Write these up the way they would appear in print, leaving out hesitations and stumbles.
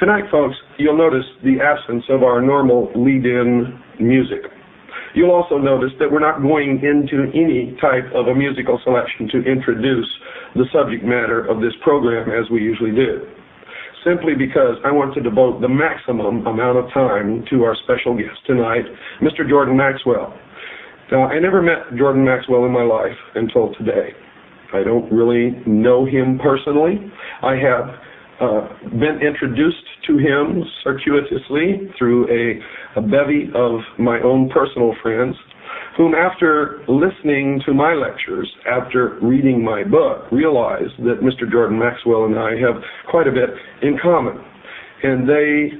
Tonight, folks, you'll notice the absence of our normal lead-in music. You'll also notice that we're not going into any type of a musical selection to introduce the subject matter of this program as we usually do, simply because I want to devote the maximum amount of time to our special guest tonight, Mr. Jordan Maxwell. Now, I never met Jordan Maxwell in my life until today. I don't really know him personally. I have been introduced to him circuitously through a bevy of my own personal friends, whom after listening to my lectures, after reading my book, realized that Mr. Jordan Maxwell and I have quite a bit in common. And they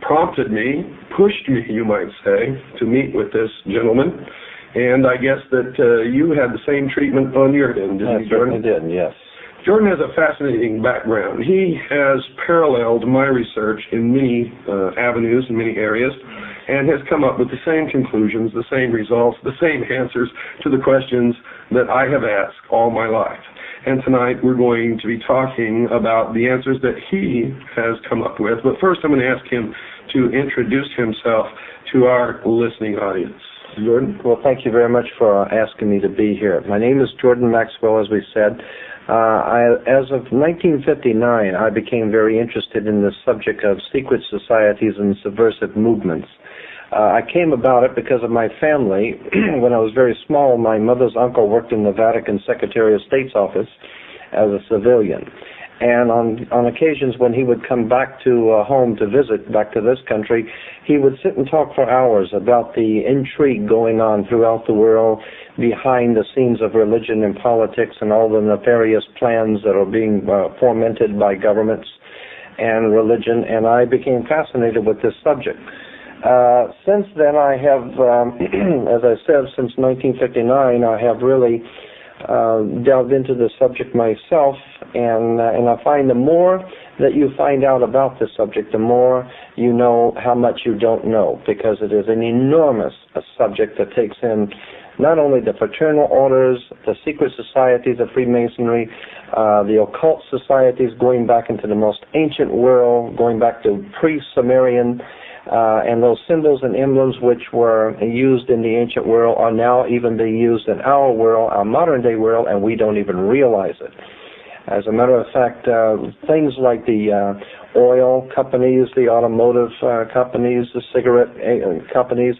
prompted me, pushed me, you might say, to meet with this gentleman. And I guess that you had the same treatment on your end, didn't you, Jordan? I did, yes. Jordan has a fascinating background. He has paralleled my research in many avenues, in many areas, and has come up with the same conclusions, the same results, the same answers to the questions that I have asked all my life. And tonight we're going to be talking about the answers that he has come up with. But first I'm going to ask him to introduce himself to our listening audience. Jordan? Well, thank you very much for asking me to be here. My name is Jordan Maxwell, as we said. As of 1959, I became very interested in the subject of secret societies and subversive movements. I came about it because of my family. When I was very small, my mother's uncle worked in the Vatican Secretary of State's office as a civilian. And on occasions when he would come back to home to visit, back to this country, he would sit and talk for hours about the intrigue going on throughout the world, behind the scenes of religion and politics, and all the nefarious plans that are being fomented by governments and religion. And I became fascinated with this subject. Since then, I have, as I said, since 1959, I have really delved into the subject myself, and I find the more that you find out about this subject, the more you know how much you don't know, because it is an enormous subject that takes in not only the fraternal orders, the secret societies of Freemasonry, the occult societies going back into the most ancient world, going back to pre-Sumerian, and those symbols and emblems which were used in the ancient world are now even being used in our world, our modern day world, and we don't even realize it. As a matter of fact, things like the oil companies, the automotive companies, the cigarette companies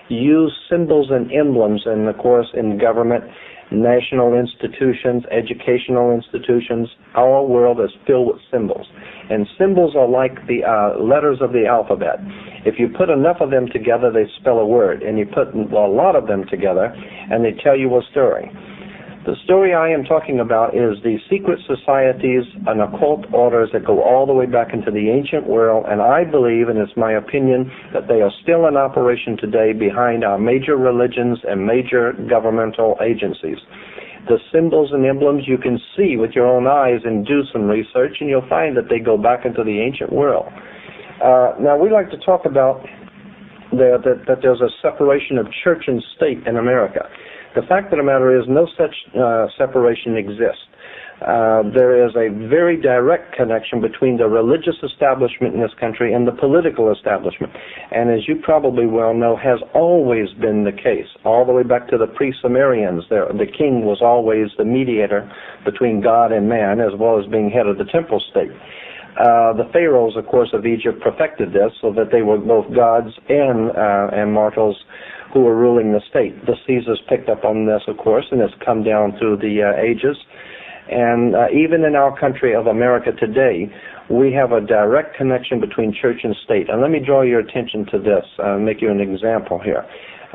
use symbols and emblems, and of course in government, national institutions, educational institutions. Our world is filled with symbols. And symbols are like the letters of the alphabet. If you put enough of them together, they spell a word. And you put a lot of them together, and they tell you a story. The story I am talking about is the secret societies and occult orders that go all the way back into the ancient world, and I believe, and it's my opinion, that they are still in operation today behind our major religions and major governmental agencies. The symbols and emblems you can see with your own eyes and do some research, and you'll find that they go back into the ancient world. Now, we like to talk about that there's a separation of church and state in America. The fact of the matter is no such separation exists. There is a very direct connection between the religious establishment in this country and the political establishment. And as you probably well know, has always been the case. All the way back to the pre-Sumerians, the king was always the mediator between God and man, as well as being head of the temple state. The pharaohs, of course, of Egypt perfected this so that they were both gods and mortals who were ruling the state. The Caesars picked up on this, of course, and it's come down through the ages. And even in our country of America today, we have a direct connection between church and state. And let me draw your attention to this, make you an example here.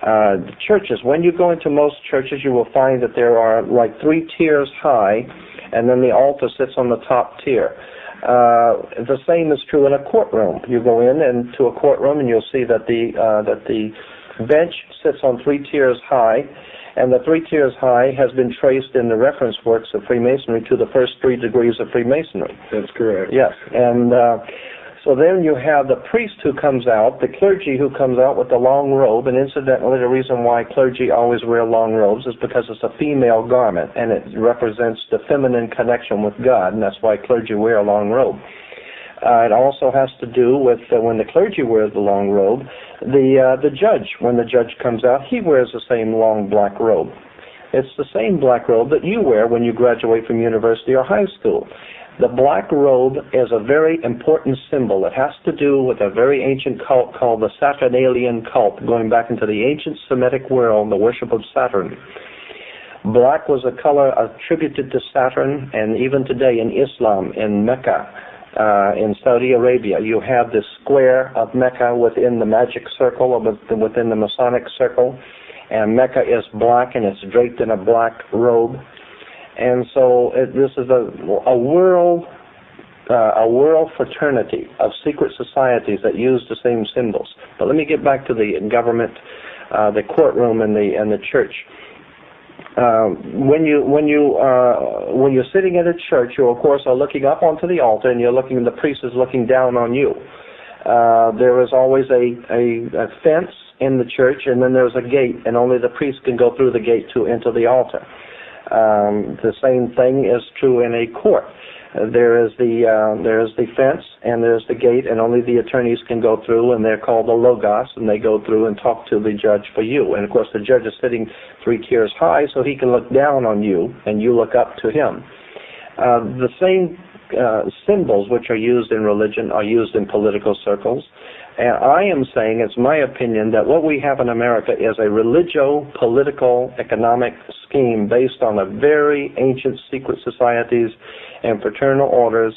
The churches, when you go into most churches, you will find that there are like 3 tiers high, and then the altar sits on the top tier. The same is true in a courtroom. You go in and to a courtroom, and you'll see that the bench sits on 3 tiers high, and the 3 tiers high has been traced in the reference works of Freemasonry to the first 3 degrees of Freemasonry. That's correct. Yes, and so then you have the priest who comes out, the clergy who comes out with the long robe, and incidentally the reason why clergy always wear long robes is because it's a female garment, and it represents the feminine connection with God, and that's why clergy wear a long robe. It also has to do with when the clergy wears the long robe, the judge, when the judge comes out, he wears the same long black robe. It's the same black robe that you wear when you graduate from university or high school. The black robe is a very important symbol. It has to do with a very ancient cult called the Saturnalian cult, going back into the ancient Semitic world, the worship of Saturn. Black was a color attributed to Saturn, and even today in Islam, in Mecca, in Saudi Arabia, you have this square of Mecca within the magic circle, or within the Masonic circle, and Mecca is black, and it's draped in a black robe. And so this is a world fraternity of secret societies that use the same symbols. But let me get back to the government, the courtroom, and the church. When you're sitting at a church, you of course are looking up onto the altar, and the priest is looking down on you. There is always a fence in the church, and then there's a gate, and only the priest can go through the gate to enter the altar. The same thing is true in a court. There is the fence, and there's the gate, and only the attorneys can go through, and they're called the logos, and they go through and talk to the judge for you. And of course the judge is sitting 3 tiers high, so he can look down on you, and you look up to him. The same symbols which are used in religion are used in political circles. And I am saying, it's my opinion, that what we have in America is a religio-political economic scheme based on a very ancient secret societies and fraternal orders.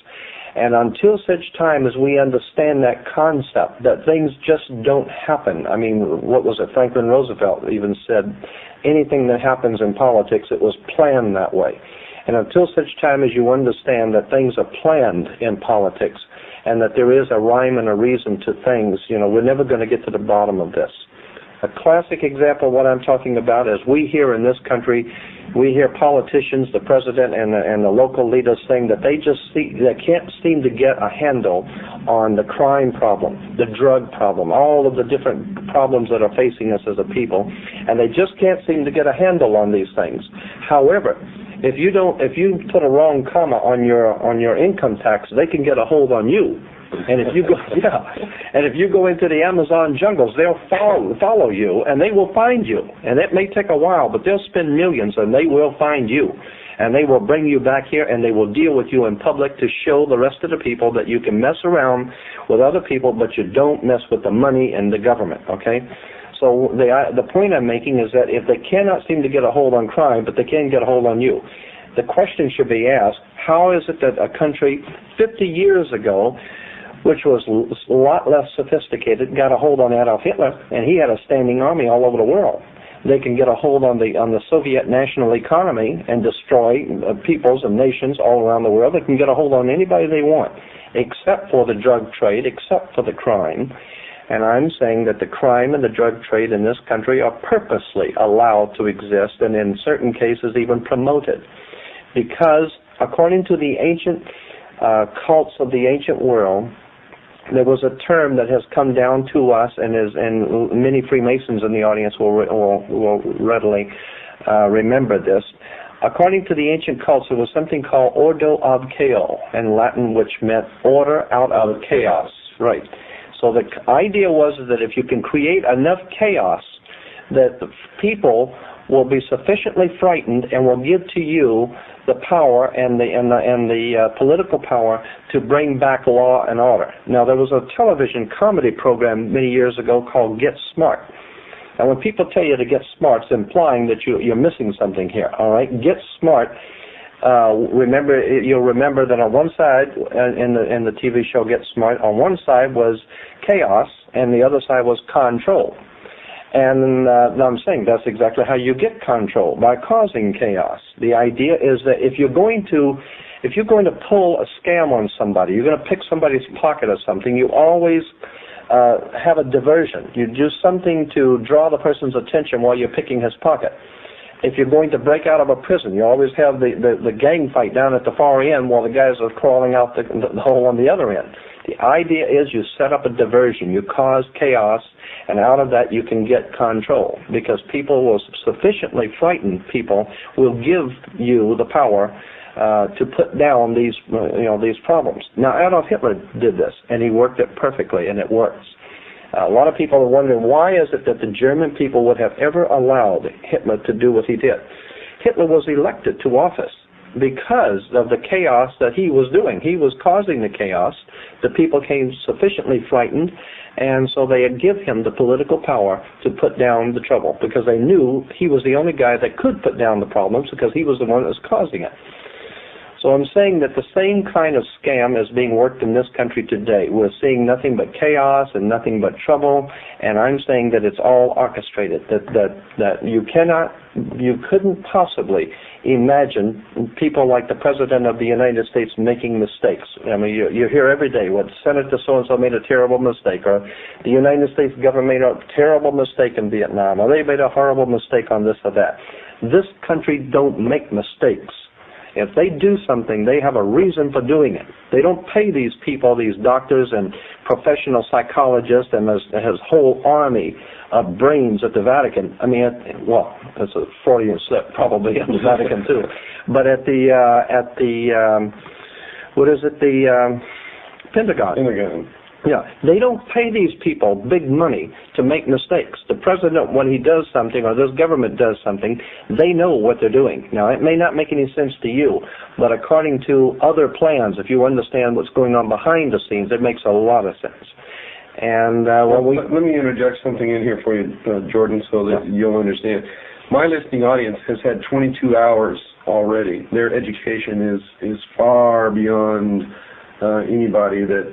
And until such time as we understand that concept, that things just don't happen. I mean, what was it? Franklin Roosevelt even said, anything that happens in politics, it was planned that way. And until such time as you understand that things are planned in politics, and that there is a rhyme and a reason to things, we're never going to get to the bottom of this. A classic example of what I'm talking about is we here in this country, we hear politicians, the president and the local leaders saying that they can't seem to get a handle on the crime problem, the drug problem, all of the different problems that are facing us as a people, and they just can't seem to get a handle on these things. However, if you put a wrong comma on your income tax, they can get a hold on you. And if you go into the Amazon jungles, they'll follow you, and they will find you. And it may take a while, but they'll spend millions, and they will find you. And they will bring you back here, and they will deal with you in public to show the rest of the people that you can mess around with other people, but you don't mess with the money and the government, okay? So the point I'm making is that if they cannot seem to get a hold on crime, but they can get a hold on you, the question should be asked, how is it that a country 50 years ago, which was a lot less sophisticated, got a hold on Adolf Hitler, and he had a standing army all over the world? They can get a hold on the Soviet national economy and destroy peoples and nations all around the world. They can get a hold on anybody they want, except for the drug trade, except for the crime. And I'm saying that the crime and the drug trade in this country are purposely allowed to exist, and in certain cases even promoted. Because according to the ancient cults of the ancient world, there was a term that has come down to us, and many Freemasons in the audience will readily remember this. According to the ancient cults, there was something called ordo ad chaos in Latin, which meant order out of chaos. Right. So the idea was that if you can create enough chaos, that the people will be sufficiently frightened and will give to you the power and the political power to bring back law and order. Now, there was a television comedy program many years ago called Get Smart. And when people tell you to get smart, it's implying that you're missing something here. All right, Get Smart. You'll remember that on one side in the TV show Get Smart, on one side was chaos, and the other side was control. And I'm saying that's exactly how you get control, by causing chaos. The idea is that if you're going to pull a scam on somebody, you're going to pick somebody's pocket or something, you always have a diversion. You do something to draw the person's attention while you're picking his pocket. If you're going to break out of a prison, you always have the gang fight down at the far end while the guys are crawling out the hole on the other end. The idea is you set up a diversion, you cause chaos, and out of that you can get control, because people will sufficiently frighten people, will give you the power to put down these these problems. Now Adolf Hitler did this, and he worked it perfectly, and it works. A lot of people are wondering, why is it that the German people would have ever allowed Hitler to do what he did? Hitler was elected to office because of the chaos that he was doing. He was causing the chaos. The people came sufficiently frightened, and so they had give him the political power to put down the trouble, because they knew he was the only guy that could put down the problems, because he was the one that was causing it. So I'm saying that the same kind of scam is being worked in this country today. We're seeing nothing but chaos and nothing but trouble, and I'm saying that it's all orchestrated, that you couldn't possibly imagine people like the President of the United States making mistakes. I mean, you hear every day, what, Senator so-and-so made a terrible mistake, or the United States government made a terrible mistake in Vietnam, or they made a horrible mistake on this or that. This country don't make mistakes. If they do something, they have a reason for doing it. They don't pay these people, these doctors and professional psychologists and his whole army of brains at the Vatican. I mean, well, that's a Freudian slip, probably at the Vatican too. But at the Pentagon. Pentagon. Yeah, they don't pay these people big money to make mistakes. The president, when he does something, or this government does something, they know what they're doing. Now, it may not make any sense to you, but according to other plans, if you understand what's going on behind the scenes, it makes a lot of sense. And let me interject something in here for you, Jordan, so that you'll understand. My listening audience has had 22 hours already. Their education is far beyond anybody that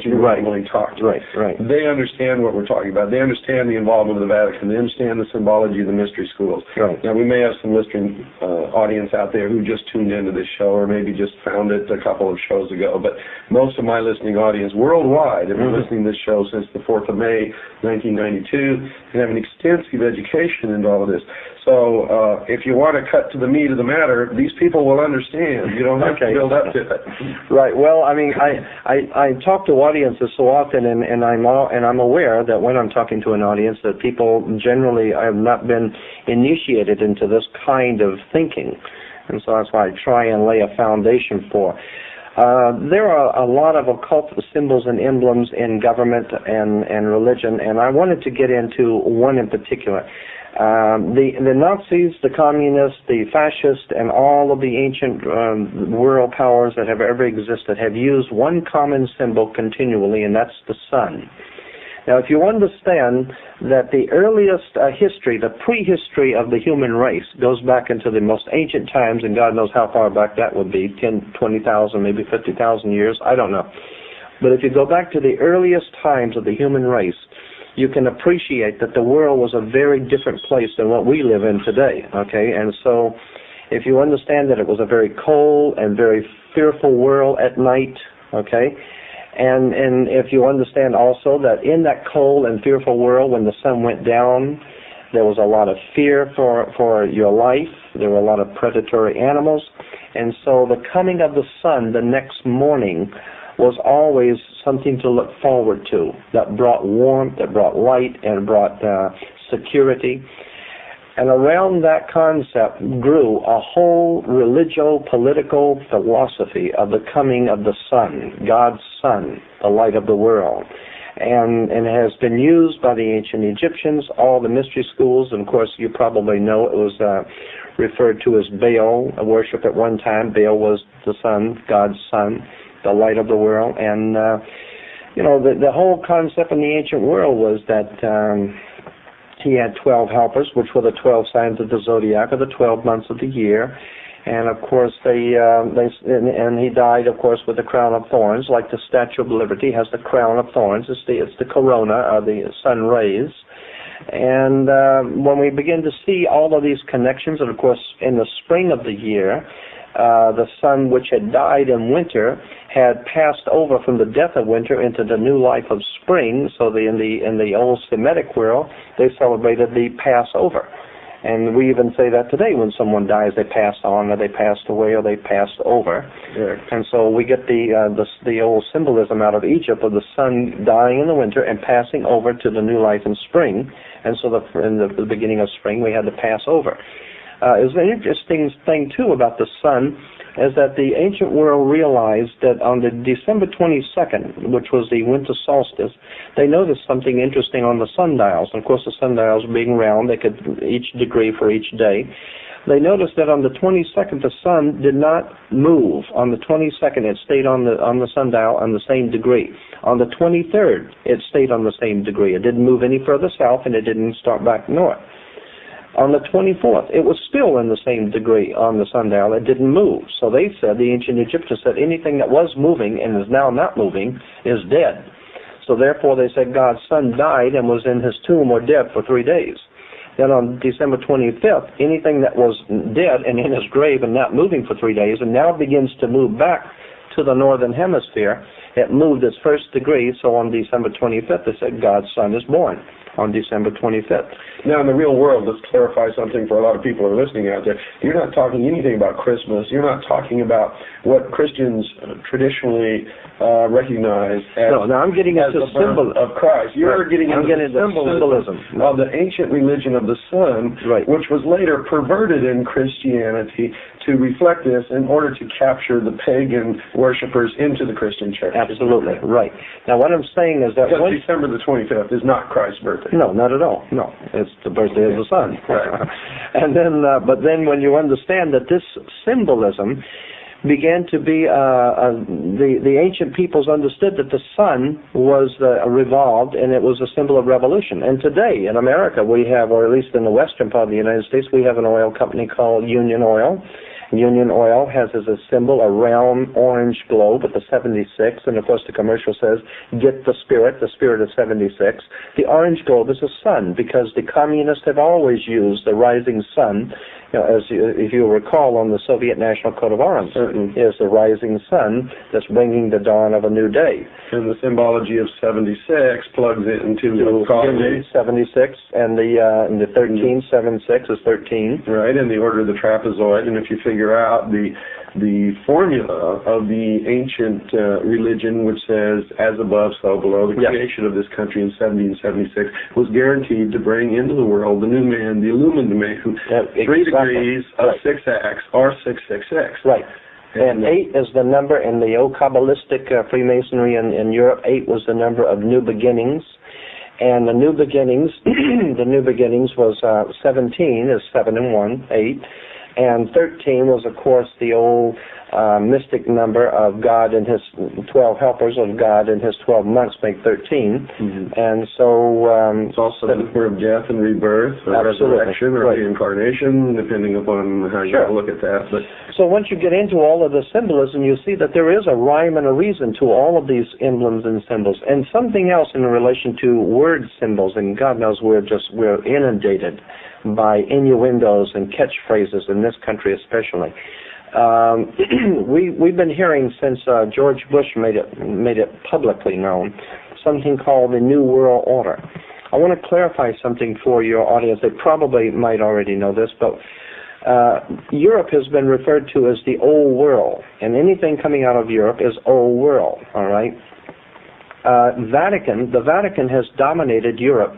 you normally talk to. Right. They understand what we're talking about. They understand the involvement of the Vatican. They understand the symbology of the mystery schools. Right. Now, we may have some listening audience out there who just tuned into this show, or maybe just found it a couple of shows ago, but most of my listening audience worldwide have been listening to this show since the 4th of May, 1992, and have an extensive education into all of this. So if you want to cut to the meat of the matter, these people will understand. You don't have to build up to it. Right. Well, I mean, I talk to audiences so often, and I'm aware that when I'm talking to an audience, that people generally have not been initiated into this kind of thinking, and so that's why I try and lay a foundation for. There are a lot of occult symbols and emblems in government and religion, and I wanted to get into one in particular. The Nazis, the communists, the fascists, and all of the ancient world powers that have ever existed have used one common symbol continually, and that's the sun. Now, if you understand that the earliest history, the prehistory of the human race goes back into the most ancient times, and God knows how far back that would be, 10, 20,000, maybe 50,000 years, I don't know. But if you go back to the earliest times of the human race, you can appreciate that the world was a very different place than what we live in today, okay? And so if you understand that it was a very cold and very fearful world at night, okay? And if you understand also that in that cold and fearful world, when the sun went down, there was a lot of fear for your life. There were a lot of predatory animals. And so the coming of the sun the next morning was always something to look forward to, that brought warmth, that brought light, and brought security. And around that concept grew a whole religio-political philosophy of the coming of the sun, God's sun, the light of the world. And it has been used by the ancient Egyptians, all the mystery schools, and of course you probably know it was referred to as Baal worship at one time. Baal was the sun, God's sun, the light of the world. And, the whole concept in the ancient world was that he had 12 helpers, which were the 12 signs of the zodiac, or the 12 months of the year. And, of course, and he died, of course, with the crown of thorns, like the Statue of Liberty has the crown of thorns. It's the corona, or the sun rays. And when we begin to see all of these connections, and, of course, in the spring of the year, the sun, which had died in winter, had passed over from the death of winter into the new life of spring. So in the old Semitic world, they celebrated the Passover. And we even say that today when someone dies, they passed on, or they passed away, or they passed over. Yeah. And so we get the old symbolism out of Egypt of the sun dying in the winter and passing over to the new life in spring. And so in the beginning of spring, we had the Passover. It was an interesting thing, too, about the sun is that the ancient world realized that on the December 22nd, which was the winter solstice, they noticed something interesting on the sundials. And of course, the sundials being round, they could each degree for each day. They noticed that on the 22nd, the sun did not move. On the 22nd, it stayed on the sundial on the same degree. On the 23rd, it stayed on the same degree. It didn't move any further south, and it didn't start back north. On the 24th, it was still in the same degree on the sundial. It didn't move. So they said, the ancient Egyptians said, anything that was moving and is now not moving is dead. So therefore, they said God's son died and was in his tomb or dead for 3 days. Then on December 25th, anything that was dead and in his grave and not moving for 3 days and now begins to move back to the northern hemisphere, it moved its first degree. So on December 25th, they said God's son is born on December 25th. Now, in the real world, let's clarify something for a lot of people who are listening out there. You're not talking anything about Christmas. You're not talking about what Christians traditionally recognize as, no, I'm getting into the birth of Christ. You're getting into symbolism of the ancient religion of the sun, which was later perverted in Christianity to reflect this in order to capture the pagan worshipers into the Christian church. Absolutely, right. Now, what I'm saying is that December the 25th is not Christ's birthday. No, not at all. No, it's the birthday of the sun. Right. And then, but then when you understand that this symbolism began to be, the ancient peoples understood that the sun was revolved, and it was a symbol of revolution. And today in America we have, or at least in the western part of the United States, we have an oil company called Union Oil. Union Oil has as a symbol a round orange globe with the 76, and of course the commercial says, get the spirit of 76. The orange globe is a sun, because the communists have always used the rising sun. If you recall, on the Soviet National Coat of Arms, is the rising sun that's bringing the dawn of a new day. And the symbology of 76 plugs it into 76, and the 13, 76 is 13. Right, in the order of the trapezoid. And if you figure out the formula of the ancient religion, which says, as above, so below, the creation of this country in 1776 was guaranteed to bring into the world the new man, the illumined man, 3 degrees of 6x or 666. Right. And 8 is the number in the old Kabbalistic Freemasonry in Europe. 8 was the number of new beginnings. And the new beginnings, was 17 is 7 and 1, 8. And 13 was, of course, the old mystic number of God and his 12 helpers, of God and his 12 monks make 13. And so it's also the number of death and rebirth, or resurrection, or reincarnation, depending upon how you look at that. But so once you get into all of the symbolism, you see that there is a rhyme and a reason to all of these emblems and symbols. And something else in relation to word symbols, and God knows we're inundated by innuendos and catchphrases in this country especially. We've been hearing since George Bush made it publicly known, something called the New World Order. I want to clarify something for your audience. They probably might already know this, but Europe has been referred to as the Old World, and anything coming out of Europe is Old World, all right? The Vatican has dominated Europe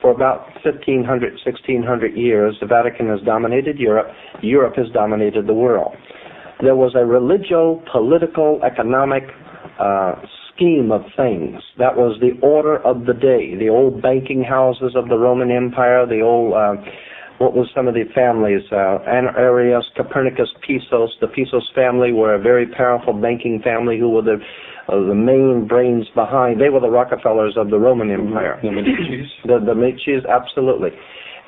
for about 1,500, 1,600 years. The Vatican has dominated Europe. Europe has dominated the world. There was a religio-political, economic scheme of things. That was the order of the day. The old banking houses of the Roman Empire, the old, what was some of the families? Arius, Copernicus, Pisos. The Pisos family were a very powerful banking family who were the main brains behind. They were the Rockefellers of the Roman Empire. The Medicis. The Medicis, absolutely.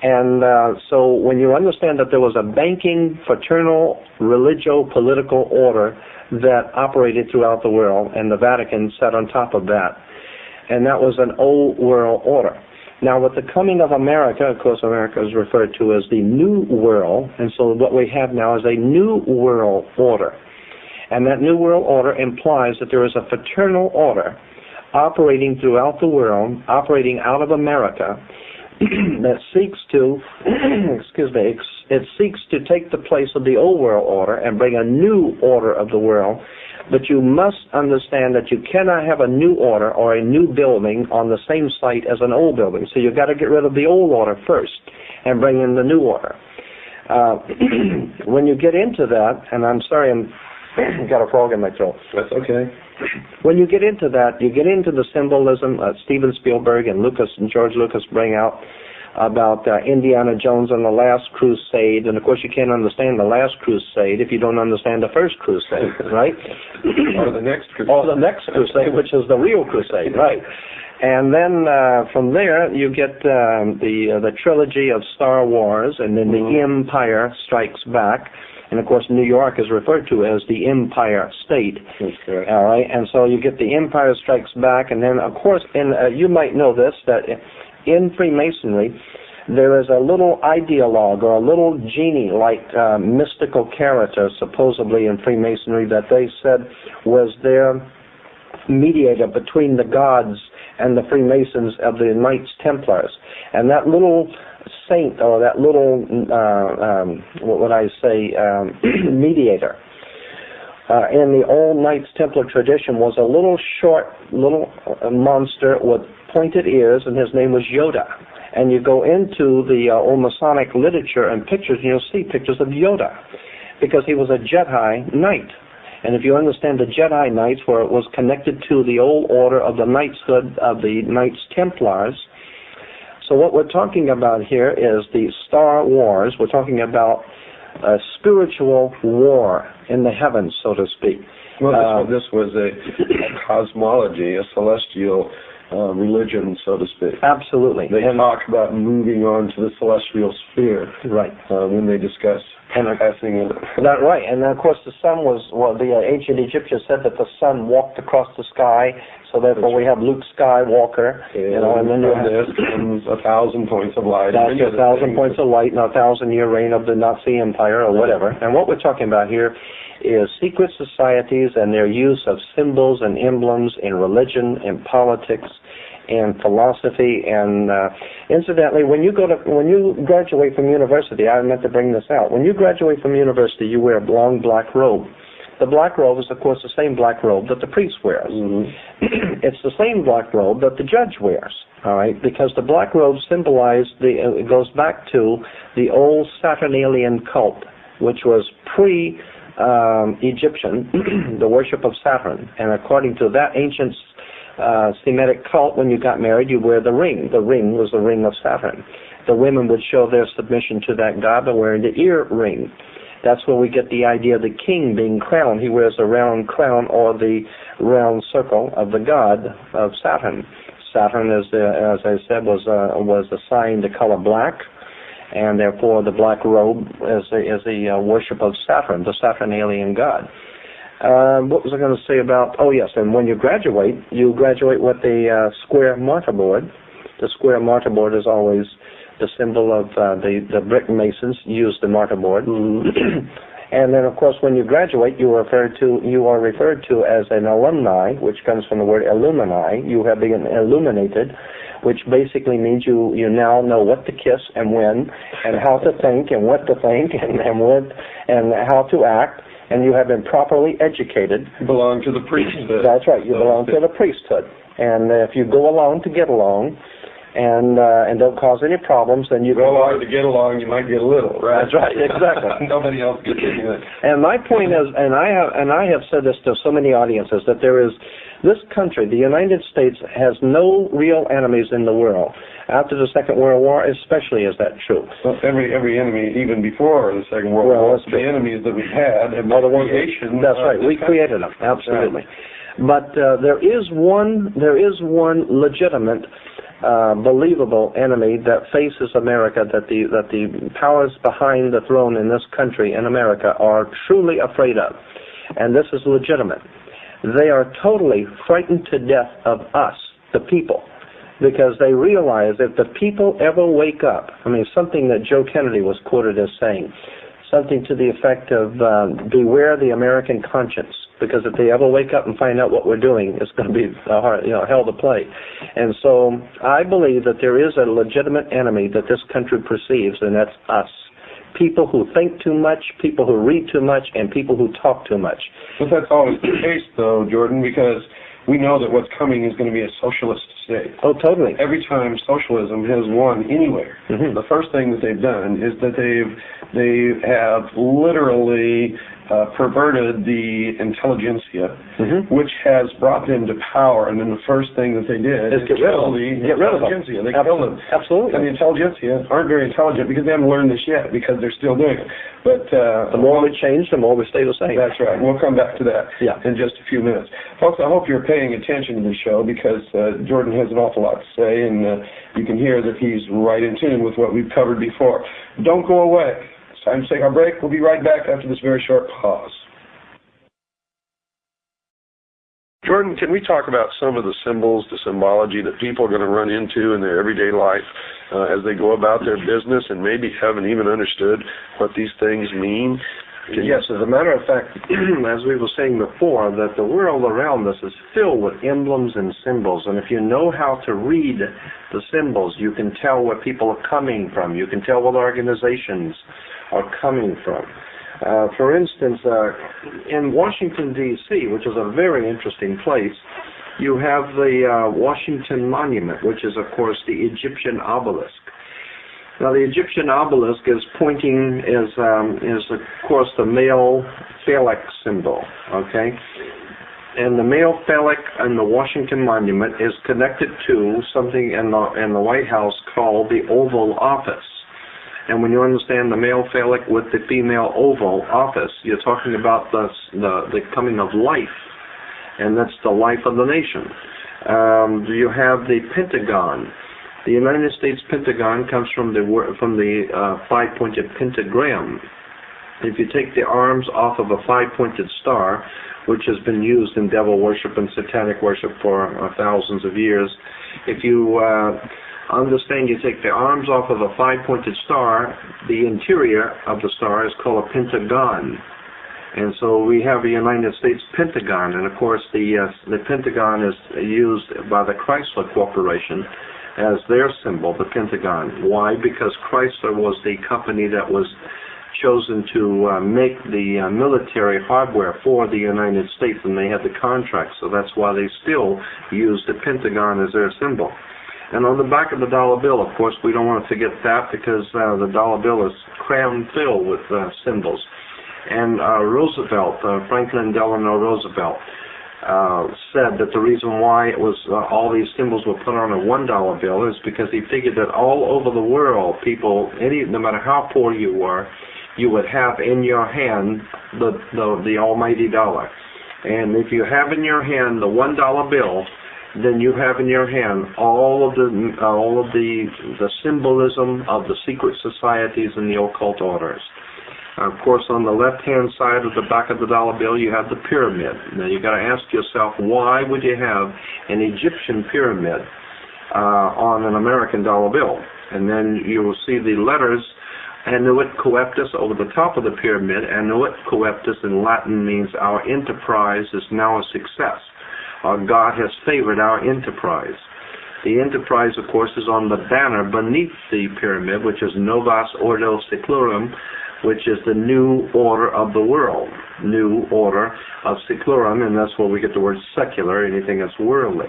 And so when you understand that there was a banking, fraternal, religio-political order that operated throughout the world, and the Vatican sat on top of that, and that was an old world order. Now, with the coming of America, of course, America is referred to as the New World, and so what we have now is a New World Order. And that New World Order implies that there is a fraternal order operating throughout the world, operating out of America, that seeks to, it seeks to take the place of the Old World Order and bring a new order of the world. But you must understand that you cannot have a new order or a new building on the same site as an old building. So you've got to get rid of the old order first and bring in the new order. When you get into that, and I'm sorry I'm Got a frog in my throat. That's okay. When you get into that, you get into the symbolism Steven Spielberg and George Lucas bring out about Indiana Jones and the Last Crusade, and of course you can't understand the Last Crusade if you don't understand the First Crusade, right? Or the next crusade. Or the next crusade, which is the real crusade, right? And then from there you get the trilogy of Star Wars, and then the Empire Strikes Back. And of course, New York is referred to as the Empire State. Okay. All right, and so you get the Empire Strikes Back, and then of course, you might know this, that in Freemasonry there is a little ideologue or a little genie-like mystical character, supposedly in Freemasonry, that they said was their mediator between the gods and the Freemasons of the Knights Templars, and that little saint, or that little, what would I say, mediator, in the old Knights Templar tradition was a little short, monster with pointed ears, and his name was Yoda. And you go into the old Masonic literature and pictures, and you'll see pictures of Yoda, because he was a Jedi Knight. And if you understand the Jedi Knights, where it was connected to the old order of the knightshood of the Knights Templars. So what we're talking about here is the Star Wars. We're talking about a spiritual war in the heavens, so to speak. Well, this was a cosmology, a celestial religion, so to speak. Absolutely. They talk about moving on to the celestial sphere, right? When they discuss passing in. That right, and then of course the sun was. Well, the ancient Egyptians said that the sun walked across the sky, so therefore we have Luke Skywalker. And then this comes 1,000 points of light. That's 1,000 points of light, and 1,000-year reign of the Nazi Empire, or whatever. And what we're talking about here is secret societies and their use of symbols and emblems in religion, in politics, and philosophy. And incidentally, when you graduate from university, I meant to bring this out. When you graduate from university, you wear a long black robe. The black robe is, of course, the same black robe that the priest wears. It's the same black robe that the judge wears. All right, because the black robe symbolized it goes back to the old Saturnalian cult, which was pre-Egyptian, the worship of Saturn. And according to that ancient Semitic cult, when you got married, you wear the ring. The ring was the ring of Saturn. The women would show their submission to that god by wearing the earring. That's where we get the idea of the king being crowned. He wears a round crown, or the round circle of the god of Saturn. Saturn, as I said, was assigned the color black, and therefore the black robe is the worship of Saturn, the Saturnalian god. What was I going to say about? Oh yes, and when you graduate with the square mortarboard. The square mortarboard is always the symbol of the brick masons use the mortarboard. And then, of course, when you graduate, you are referred to as an alumni, which comes from the word illumini. You have been illuminated, which basically means you now know what to kiss and when, and how to think and what to think, and how to act. And you have been properly educated. You belong to the priesthood. That's right. You belong to the priesthood. And if you go along to get along, and don't cause any problems, then you go along to get along. You might get a little, right? That's right. Exactly. Nobody else gets anything. And my point is, and I have said this to so many audiences, that there is this country, the United States, has no real enemies in the world. After the Second World War, especially, is that true? Well, every enemy, even before the Second World War, the enemies that we've had have been creation. That's right. We created them. Absolutely. Right. But there is one legitimate, believable enemy that faces America, that the powers behind the throne in this country, in America, are truly afraid of. And this is legitimate. They are totally frightened to death of us, the people, because they realize if the people ever wake up, something that Joe Kennedy was quoted as saying, something to the effect of, beware the American conscience, because if they ever wake up and find out what we're doing, it's going to be hell to play. And so I believe that there is a legitimate enemy that this country perceives, and that's us. People who think too much, people who read too much, and people who talk too much. But that's always the case, though, Jordan, because we know that what's coming is going to be a socialist state. Oh, totally. Every time socialism has won anywhere, the first thing that they've done is that they have literally perverted the intelligentsia, which has brought them to power. And then the first thing that they did is kill the intelligentsia. They killed them. Absolutely. And the intelligentsia aren't very intelligent because they haven't learned this yet, because they're still doing it. But the more we change, the more we stay the same. That's right. We'll come back to that in just a few minutes. Folks, I hope you're paying attention to the show, because Jordan has an awful lot to say, and you can hear that he's right in tune with what we've covered before. Don't go away. It's time to take our break. We'll be right back after this very short pause. Jordan, can we talk about some of the symbols, the symbology that people are going to run into in their everyday life as they go about their business and maybe haven't even understood what these things mean? Yes, as a matter of fact, as we were saying before, that the world around us is filled with emblems and symbols, and if you know how to read the symbols, you can tell where people are coming from. You can tell what organizations are coming from. For instance, in Washington, D.C., which is a very interesting place, you have the Washington Monument, which is, of course, the Egyptian obelisk. Now, the Egyptian obelisk is pointing, is of course, the male phallic symbol, okay? And the male phallic in the Washington Monument is connected to something in the White House called the Oval Office. And when you understand the male phallic with the female oval office, you're talking about the coming of life, and that's the life of the nation. You have the Pentagon. The United States Pentagon comes from the five-pointed pentagram. If you take the arms off of a five-pointed star, which has been used in devil worship and satanic worship for thousands of years, if you understand, you take the arms off of a five-pointed star, the interior of the star is called a pentagon. And so we have a United States Pentagon, and of course the Pentagon is used by the Chrysler Corporation as their symbol, the Pentagon. Why? Because Chrysler was the company that was chosen to make the military hardware for the United States, and they had the contract, so that's why they still use the Pentagon as their symbol. And on the back of the dollar bill, of course, we don't want to forget that, because the dollar bill is crammed filled with symbols. And Roosevelt, Franklin Delano Roosevelt, said that the reason why it was all these symbols were put on a $1 bill is because he figured that all over the world, people, no matter how poor you were, you would have in your hand the almighty dollar. And if you have in your hand the $1 bill, then you have in your hand all of the symbolism of the secret societies and the occult orders. Of course, on the left-hand side of the back of the dollar bill, you have the pyramid. Now, you've got to ask yourself, why would you have an Egyptian pyramid on an American dollar bill? And then you will see the letters Annuit Coeptus over the top of the pyramid. Annuit Coeptus in Latin means our enterprise is now a success. Our God has favored our enterprise. The enterprise, of course, is on the banner beneath the pyramid, which is Novus Ordo Seclorum, which is the new order of the world, new order of seclorum, and that's where we get the word secular, anything that's worldly.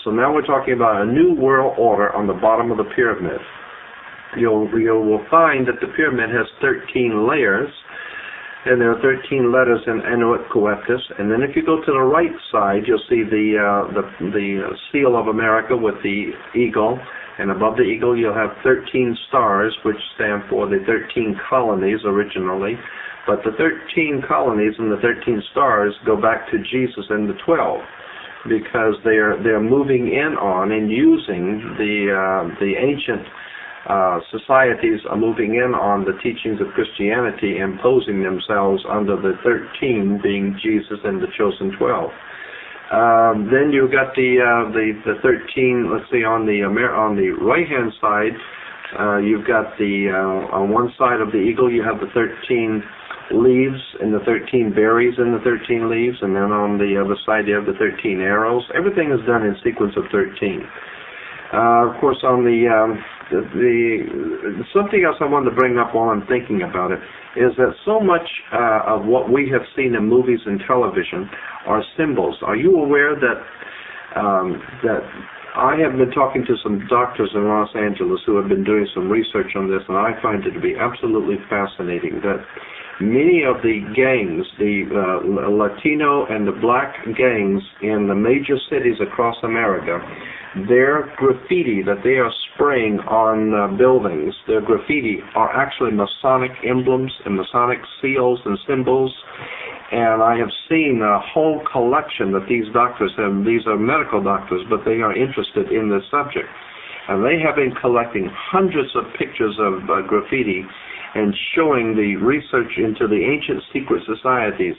So now we're talking about a new world order on the bottom of the pyramid. You will find that the pyramid has 13 layers, and there are 13 letters in Annuit Coeptus. And then if you go to the right side, you'll see the seal of America with the eagle. And above the eagle, you'll have 13 stars, which stand for the 13 colonies originally. But the 13 colonies and the 13 stars go back to Jesus and the 12, because they're moving in on and using the ancient societies are moving in on the teachings of Christianity, imposing themselves under the 13 being Jesus and the chosen 12. Then you've got the 13. Let's see, on the right hand side, you've got on one side of the eagle you have the 13 leaves and the 13 berries and the 13 leaves, and then on the other side you have the 13 arrows. Everything is done in sequence of 13. Of course, on something else I wanted to bring up while I'm thinking about it is that so much of what we have seen in movies and television are symbols. Are you aware that I have been talking to some doctors in Los Angeles who have been doing some research on this, and I find it to be absolutely fascinating that many of the gangs, the Latino and the black gangs in the major cities across America, their graffiti that they are spraying on buildings, their graffiti are actually Masonic emblems and Masonic seals and symbols. And I have seen a whole collection that these doctors have. These are medical doctors, but they are interested in this subject. And they have been collecting hundreds of pictures of graffiti and showing the research into the ancient secret societies.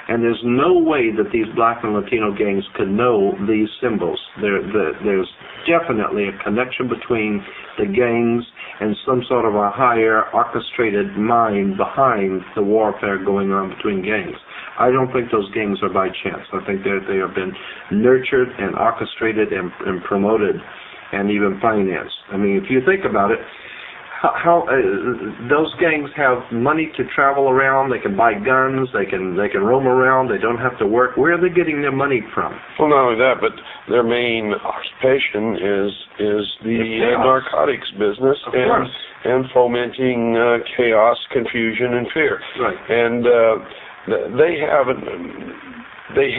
And there's no way that these black and Latino gangs could know these symbols. There's definitely a connection between the gangs and some sort of a higher orchestrated mind behind the warfare going on between gangs. I don't think those gangs are by chance. I think that they have been nurtured and orchestrated and promoted and even financed. I mean, if you think about it, how those gangs have money to travel around, they can buy guns, they can roam around, they don't have to work. Where are they getting their money from? Well, not only that, but their main occupation is the narcotics business and fomenting chaos, confusion, and fear. Right. And they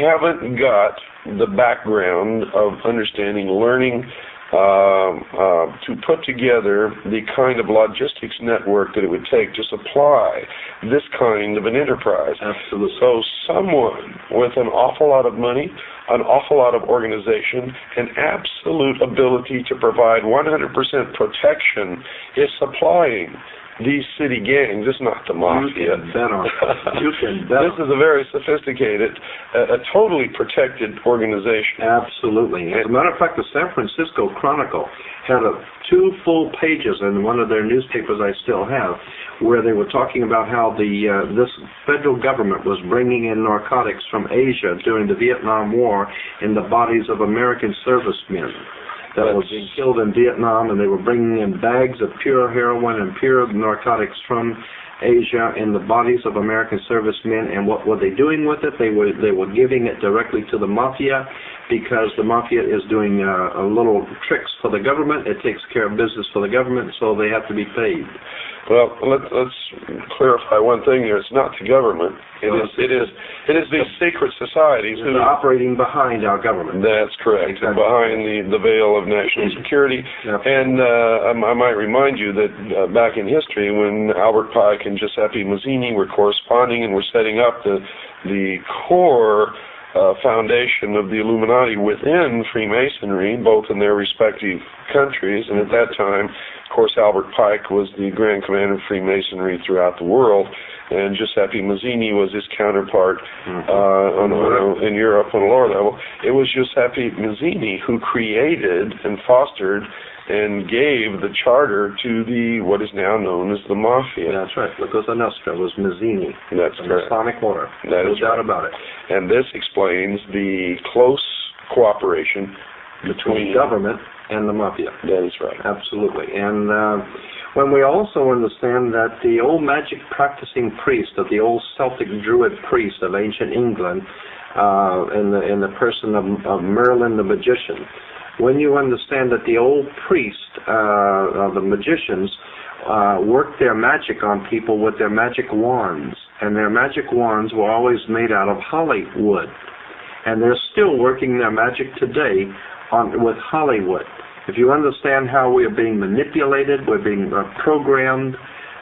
haven't got the background of understanding, learning, to put together the kind of logistics network that it would take to supply this kind of an enterprise. Absolutely. So someone with an awful lot of money, an awful lot of organization, and absolute ability to provide 100% protection is supplying these city gangs. It's not the mafia. You can bet on it. You can bet. This is a very sophisticated, a totally protected organization. Absolutely. As a matter of fact, the San Francisco Chronicle had 2 full pages in one of their newspapers I still have, where they were talking about how this federal government was bringing in narcotics from Asia during the Vietnam War in the bodies of American servicemen that were being killed in Vietnam, and they were bringing in bags of pure heroin and pure narcotics from Asia in the bodies of American servicemen. And what were they doing with it? They were giving it directly to the mafia, because the mafia is doing a little tricks for the government. It takes care of business for the government, so they have to be paid. Well, let's clarify one thing here. It's not the government. It is these secret societies who are operating behind our government. That's correct, exactly. Behind the veil of national security. Yep. And I might remind you that back in history, when Albert Pike and Giuseppe Mazzini were corresponding and were setting up the core foundation of the Illuminati within Freemasonry, both in their respective countries, and at that time, of course, Albert Pike was the Grand Commander of Freemasonry throughout the world, and Giuseppe Mazzini was his counterpart in Europe on a lower level. It was Giuseppe Mazzini who created and fostered and gave the charter to what is now known as the Mafia. That's right. La Cosa Nostra was Mazzini. That's correct. Masonic order. That no is doubt right. about it. And this explains the close cooperation between government and the Mafia. That is right. Absolutely. And when we also understand that the old magic practicing priest, of the old Celtic Druid priest of ancient England, in the person of Merlin the magician, when you understand that the old priest, the magicians, worked their magic on people with their magic wands, and their magic wands were always made out of holly wood, and they're still working their magic today with Hollywood. If you understand how we are being manipulated, we're being programmed,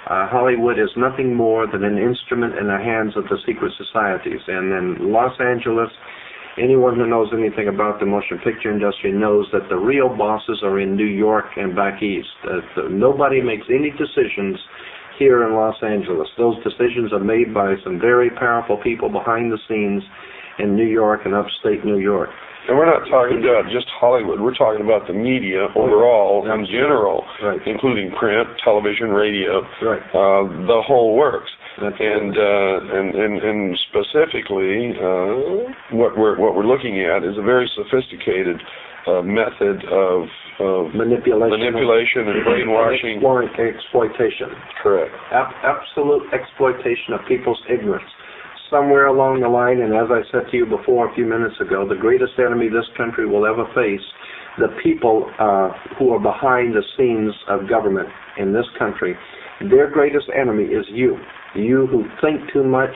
Hollywood is nothing more than an instrument in the hands of the secret societies. And in Los Angeles, anyone who knows anything about the motion picture industry knows that the real bosses are in New York and back east. Nobody makes any decisions here in Los Angeles. Those decisions are made by some very powerful people behind the scenes in New York and upstate New York. And we're not talking about just Hollywood. We're talking about the media overall, in general, right, including print, television, radio, right, the whole works. And specifically, what we're looking at is a very sophisticated method of manipulation and brainwashing. Exploitation. Correct. Absolute exploitation of people's ignorance. Somewhere along the line, and as I said to you before a few minutes ago, the greatest enemy this country will ever face, the people who are behind the scenes of government in this country, their greatest enemy is you. you who think too much.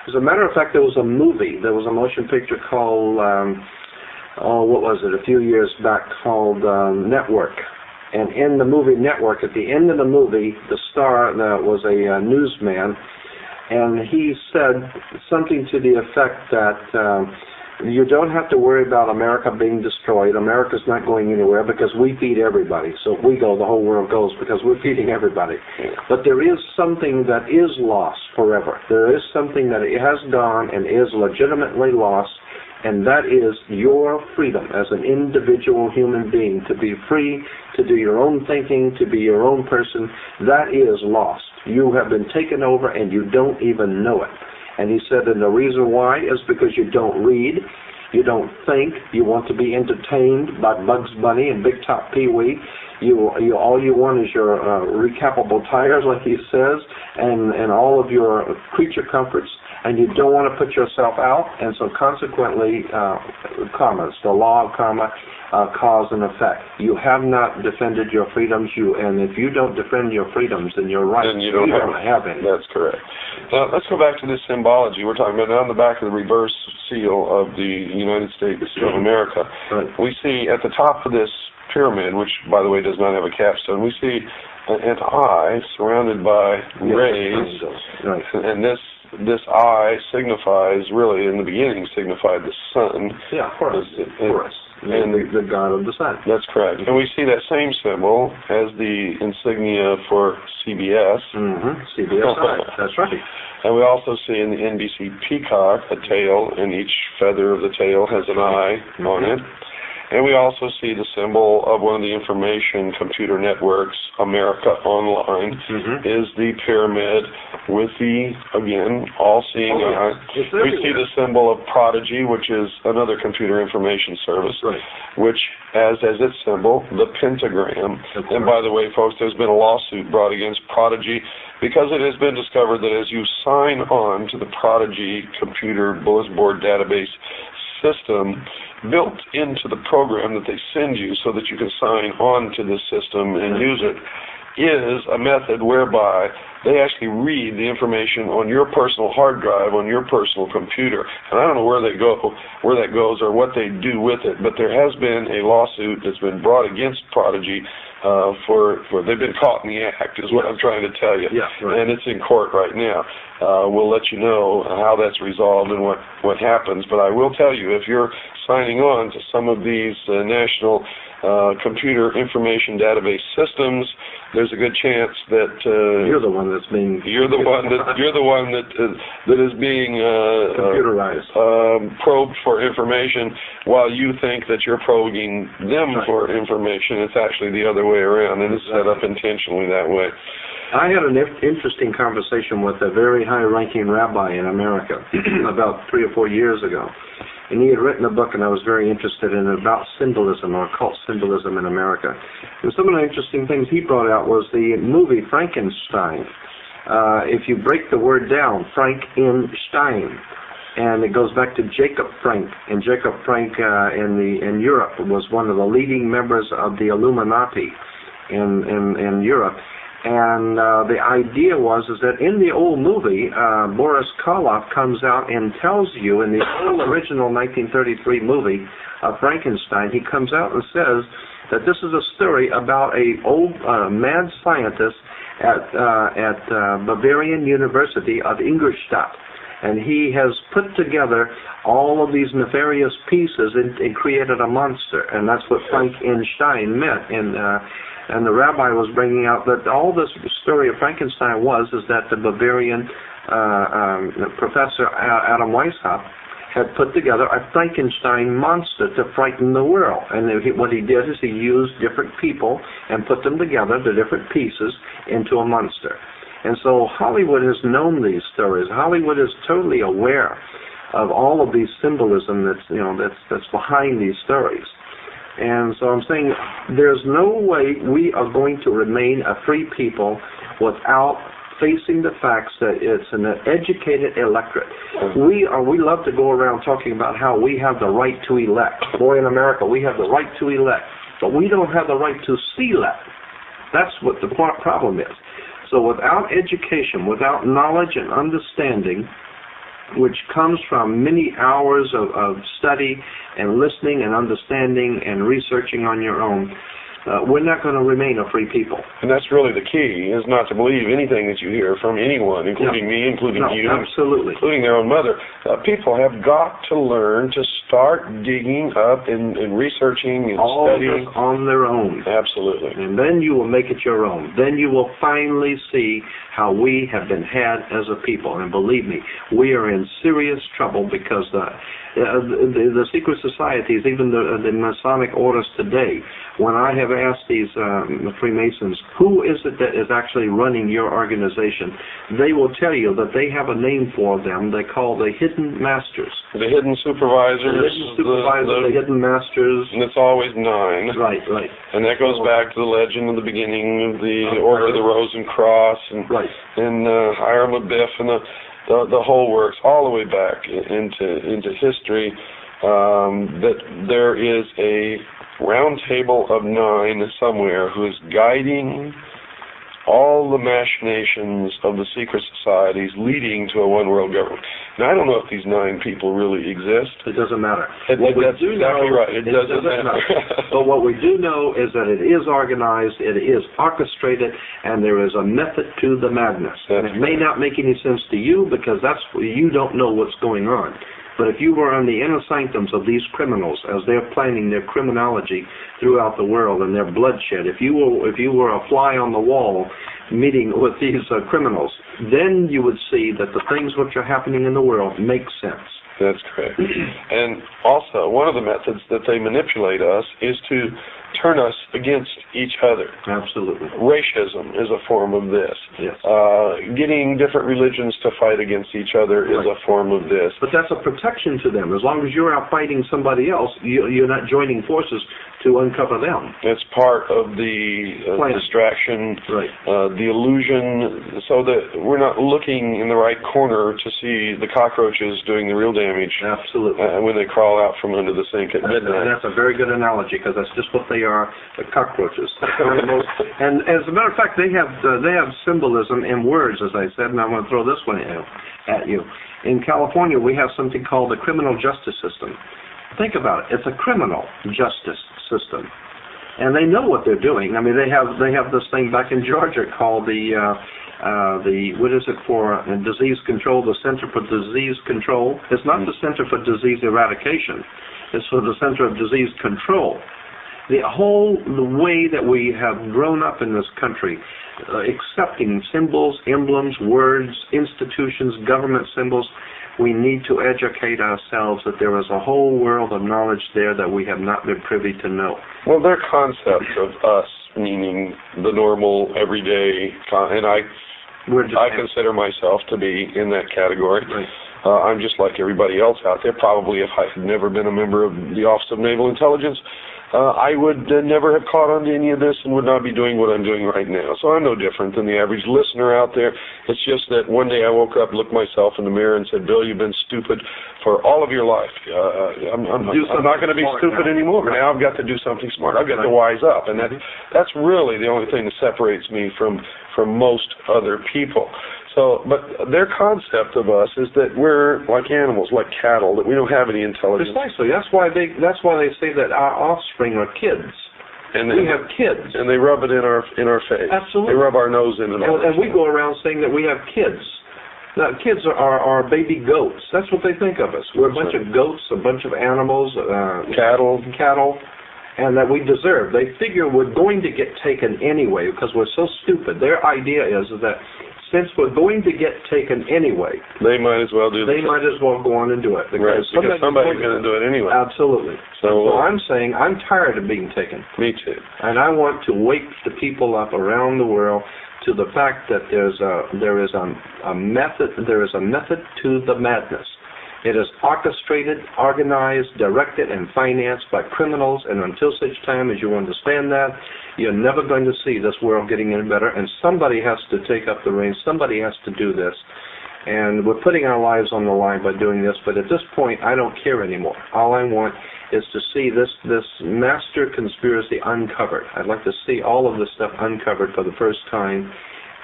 As a matter of fact, there was a movie, there was a motion picture called, what was it, a few years back, called Network. And in the movie Network, at the end of the movie, the star was a newsman, and he said something to the effect that you don't have to worry about America being destroyed. America's not going anywhere because we feed everybody. So if we go, the whole world goes because we're feeding everybody. But there is something that is lost forever. There is something that it has gone and is legitimately lost, and that is your freedom as an individual human being to be free, to do your own thinking, to be your own person. That is lost. You have been taken over and you don't even know it. And he said, and the reason why is because you don't read, you don't think, you want to be entertained by Bugs Bunny and Big Top Pee-wee. All you want is your recapable tires, like he says, and all of your creature comforts, and you don't want to put yourself out, and so consequently, karma, the law of karma, cause and effect. You have not defended your freedoms, and if you don't defend your freedoms, then you're right. Then you don't have any. That's correct. Now, let's go back to this symbology. We're talking about on the back of the reverse seal of the United States of America. Right. We see at the top of this pyramid, which, by the way, does not have a capstone, we see an eye surrounded by rays, right. And this eye signifies, really, in the beginning, signified the sun. Yeah, Horus. And the god of the sun. That's correct. And we see that same symbol as the insignia for CBS. Mm-hmm. CBS, that's right. And we also see in the NBC peacock a tail, and each feather of the tail has an eye on it. And we also see the symbol of one of the information computer networks, America Online, is the pyramid with the, again, all-seeing eye. We see the symbol of Prodigy, which is another computer information service, which has as its symbol the pentagram. And by the way, folks, there's been a lawsuit brought against Prodigy because it has been discovered that as you sign on to the Prodigy computer bulletin board database system, built into the program that they send you so that you can sign on to this system and use it, is a method whereby they actually read the information on your personal hard drive, on your personal computer. And I don't know where that goes or what they do with it, but there has been a lawsuit that's been brought against Prodigy for they've been caught in the act, is what I'm trying to tell you. And it's in court right now. We'll let you know how that's resolved and what happens. But I will tell you, if you're signing on to some of these national computer information database systems, there's a good chance that you're the one that's being that is being computerized, probed for information, while you think that you're probing them for information. It's actually the other way around, and it's set up intentionally that way. I had an interesting conversation with a very high-ranking rabbi in America about 3 or 4 years ago. And he had written a book, and I was very interested in it, about symbolism, or occult symbolism in America. And some of the interesting things he brought out was the movie Frankenstein. If you break the word down, Frankenstein, and it goes back to Jacob Frank. And Jacob Frank in Europe was one of the leading members of the Illuminati in Europe. And the idea was that in the old movie, Boris Karloff comes out and tells you, in the old original 1933 movie of Frankenstein, he comes out and says that this is a story about a old mad scientist at Bavarian University of Ingolstadt. And he has put together all of these nefarious pieces and created a monster. And that's what Frankenstein meant. And the rabbi was bringing out that all this story of Frankenstein is that the Bavarian professor Adam Weishaupt had put together a Frankenstein monster to frighten the world. And what he did is he used different people and put them together, the different pieces, into a monster. And so Hollywood has known these stories. Hollywood is totally aware of all of these symbolism that's behind these stories. And so I'm saying there's no way we are going to remain a free people without facing the facts that it's an educated electorate. We love to go around talking about how we have the right to elect. Boy, in America, we have the right to elect, but we don't have the right to select. That's what the problem is. So without education, without knowledge and understanding, which comes from many hours of study and listening and understanding and researching on your own, we're not going to remain a free people. And that's really the key, is not to believe anything that you hear from anyone, including me, including you, absolutely, including their own mother. People have got to learn to start digging up and researching and studying. All on their own. Absolutely. And then you will make it your own. Then you will finally see how we have been had as a people. And believe me, we are in serious trouble because the secret societies, even the Masonic orders today, when I have asked these Freemasons, who is it that is actually running your organization, they will tell you that they have a name for them they call the hidden masters. The hidden supervisors. The hidden masters. And it's always 9. Right. And that goes back to the legend of the beginning of the Order of the Rose and Cross, and Hiram Abiff, and the whole works, all the way back into history, that there is a round table of 9 somewhere who is guiding all the machinations of the secret societies leading to a one-world government. Now, I don't know if these 9 people really exist. It doesn't matter. That's exactly right. It doesn't matter. But what we do know is that it is organized, it is orchestrated, and there is a method to the madness. And it may not make any sense to you because you don't know what's going on. But if you were in the inner sanctums of these criminals as they're planning their criminology throughout the world and their bloodshed, if you were a fly on the wall meeting with these criminals, then you would see that the things which are happening in the world make sense. That's correct. And also, one of the methods that they manipulate us is to turn us against each other. Absolutely. Racism is a form of this. Yes. Getting different religions to fight against each other is a form of this. But that's a protection to them. As long as you're out fighting somebody else, you're not joining forces to uncover them. It's part of the distraction, the illusion, so that we're not looking in the right corner to see the cockroaches doing the real damage. Absolutely. When they crawl out from under the sink at midnight. And that's a very good analogy, because that's just what they are, the cockroaches. And as a matter of fact, they have symbolism in words, as I said, and I'm going to throw this one at you. In California, we have something called the criminal justice system. Think about it. It's a criminal justice system. And they know what they're doing. I mean, they have this thing back in Georgia called the what is it for disease control, the Center for Disease Control. It's not the Center for Disease Eradication. It's for the Center of Disease Control. The way that we have grown up in this country, accepting symbols, emblems, words, institutions, government symbols, we need to educate ourselves that there is a whole world of knowledge there that we have not been privy to know. Well, their concept of us, meaning the normal, everyday, and I consider myself to be in that category. Right. I'm just like everybody else out there. Probably if I had never been a member of the Office of Naval Intelligence, I would never have caught on to any of this and would not be doing what I'm doing right now. So I'm no different than the average listener out there. It's just that one day I woke up, looked myself in the mirror and said, Bill, you've been stupid for all of your life. I'm not going to be stupid anymore. Now I've got to do something smart. I've got to wise up. And that's really the only thing that separates me from most other people. So, but their concept of us is that we're like animals, like cattle, that we don't have any intelligence. Precisely. That's why they say that our offspring are kids. And we have kids. And they rub it in our face. Absolutely. They rub our nose in it. And we go around saying that we have kids. Now, kids are baby goats. That's what they think of us. We're a bunch of goats, a bunch of animals, cattle, and that we deserve. They figure we're going to get taken anyway because we're so stupid. Their idea is that since we're going to get taken anyway, they might as well do it. They might as well go on and do it. Because somebody's going to do it anyway. Absolutely. So I'm saying I'm tired of being taken. Me too. And I want to wake the people up around the world to the fact that there is a method to the madness. It is orchestrated, organized, directed, and financed by criminals, and until such time as you understand that, you're never going to see this world getting any better, and somebody has to take up the reins, somebody has to do this. And we're putting our lives on the line by doing this, but at this point, I don't care anymore. All I want is to see this master conspiracy uncovered. I'd like to see all of this stuff uncovered for the first time,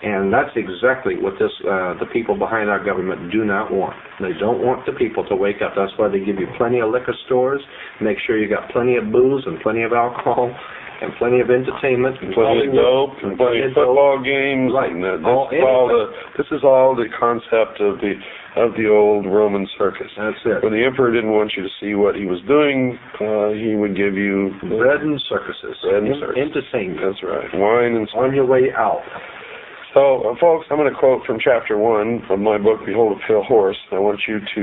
And that's exactly what the people behind our government do not want. They don't want the people to wake up. That's why they give you plenty of liquor stores, make sure you got plenty of booze and plenty of alcohol and plenty of entertainment. And plenty of dope and plenty of football games. Right. And this is all the concept of the old Roman circus. That's it. When the emperor didn't want you to see what he was doing, he would give you bread and circuses. Entertainment. That's right. Wine and on your way out. So, folks, I'm going to quote from Chapter 1 of my book, Behold a Pale Horse. I want you to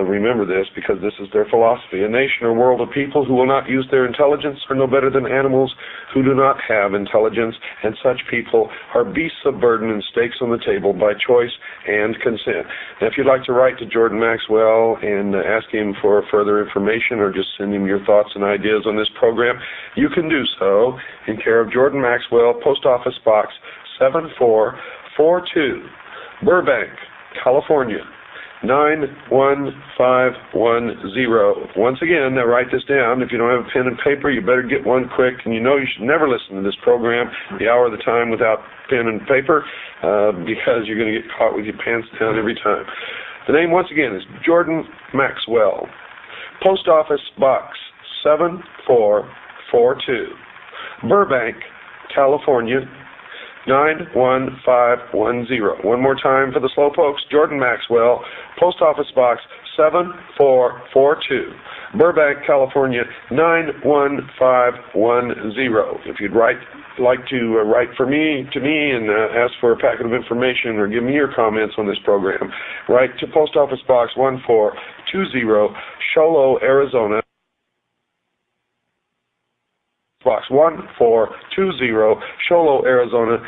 remember this because this is their philosophy. A nation or world of people who will not use their intelligence are no better than animals who do not have intelligence, and such people are beasts of burden and stakes on the table by choice and consent. Now, if you'd like to write to Jordan Maxwell and ask him for further information or just send him your thoughts and ideas on this program, you can do so in care of Jordan Maxwell, Post Office Box 7442, Burbank, California, 91510. Once again, now write this down. If you don't have a pen and paper, you better get one quick. And you know you should never listen to this program, the hour of the time, without pen and paper, because you're going to get caught with your pants down every time. The name, once again, is Jordan Maxwell. Post Office Box 7442, Burbank, California, 91510. One more time for the slowpokes. Jordan Maxwell, Post Office Box 7442, Burbank, California 91510. If you'd like to write to me and ask for a packet of information or give me your comments on this program, write to Post Office Box 1420, Sholo, Arizona. Box 1420, Sholo, Arizona.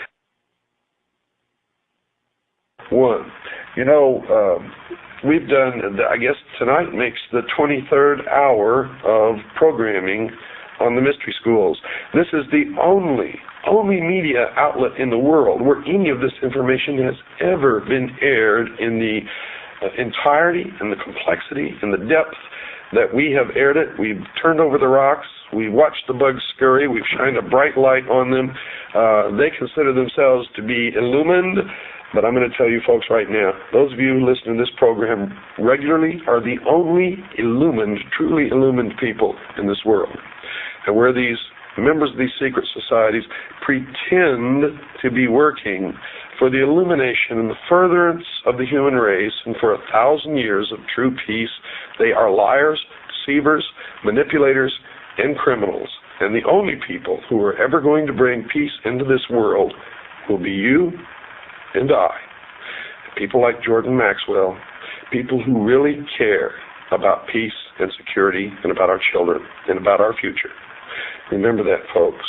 1. You know, we've done, I guess tonight makes the 23rd hour of programming on the mystery schools. This is the only media outlet in the world where any of this information has ever been aired in the entirety and the complexity and the depth that we have aired it. We've turned over the rocks. We've watched the bugs scurry. We've shined a bright light on them. They consider themselves to be illumined, but I'm going to tell you folks right now, those of you who listen to this program regularly are the only illumined, truly illumined people in this world. And where these members of these secret societies pretend to be working for the illumination and the furtherance of the human race and for 1,000 years of true peace, they are liars, deceivers, manipulators, and criminals. And the only people who are ever going to bring peace into this world will be you and I. People like Jordan Maxwell, people who really care about peace and security and about our children and about our future. Remember that, folks.